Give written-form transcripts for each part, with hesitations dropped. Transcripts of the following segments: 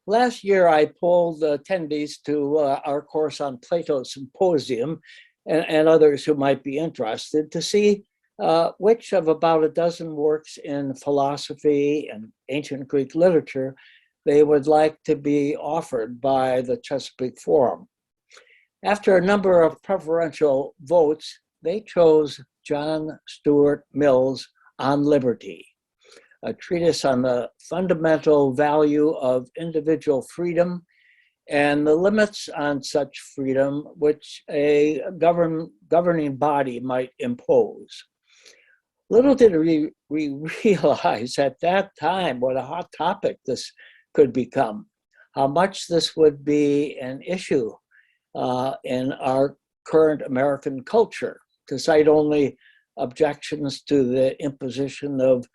Last year, I polled attendees to our course on Plato Symposium and others who might be interested to see which of about a dozen works in philosophy and ancient Greek literature they would like to be offered by the Chesapeake Forum. After a number of preferential votes, they chose John Stuart Mills' On Liberty, a treatise on the fundamental value of individual freedom and the limits on such freedom which a governing body might impose. Little did we realize at that time what a hot topic this could become, how much this would be an issue in our current American culture, to cite only objections to the imposition of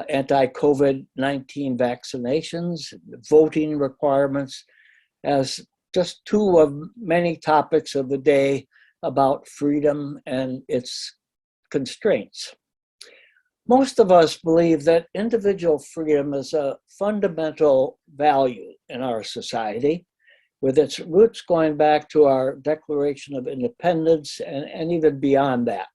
anti-COVID-19 vaccinations, voting requirements, as just two of many topics of the day about freedom and its constraints. Most of us believe that individual freedom is a fundamental value in our society, with its roots going back to our Declaration of Independence and even beyond that.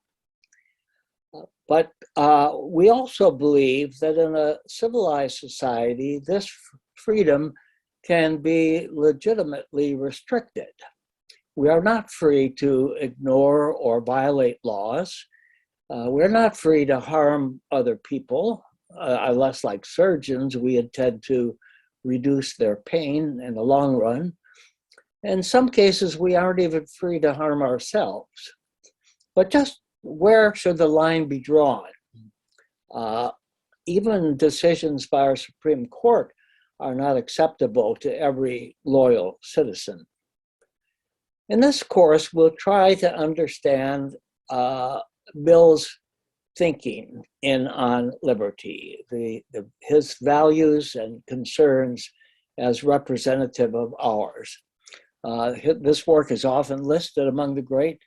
But we also believe that in a civilized society, this freedom can be legitimately restricted. We are not free to ignore or violate laws. We're not free to harm other people, unless, like surgeons, we intend to reduce their pain in the long run. In some cases, we aren't even free to harm ourselves. But just where should the line be drawn? Even decisions by our Supreme Court are not acceptable to every loyal citizen. In this course, we'll try to understand Mill's thinking on liberty, his values and concerns as representative of ours. This work is often listed among the great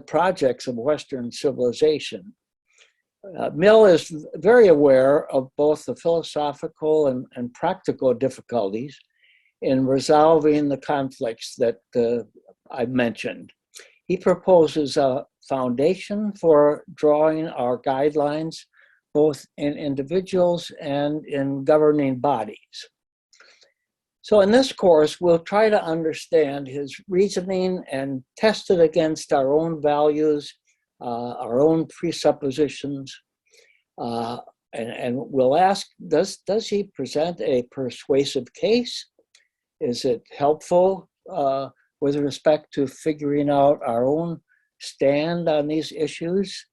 projects of Western civilization. Mill is very aware of both the philosophical and practical difficulties in resolving the conflicts that I mentioned. He proposes a foundation for drawing our guidelines, both in individuals and in governing bodies. So in this course, we'll try to understand his reasoning and test it against our own values, our own presuppositions, and we'll ask, does he present a persuasive case? Is it helpful with respect to figuring out our own stand on these issues?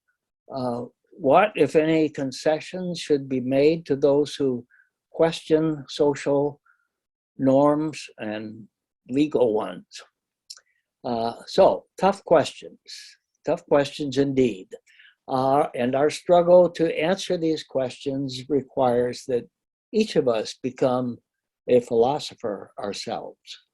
What, if any, concessions should be made to those who question social norms and legal ones? So, tough questions indeed. And our struggle to answer these questions requires that each of us become a philosopher ourselves.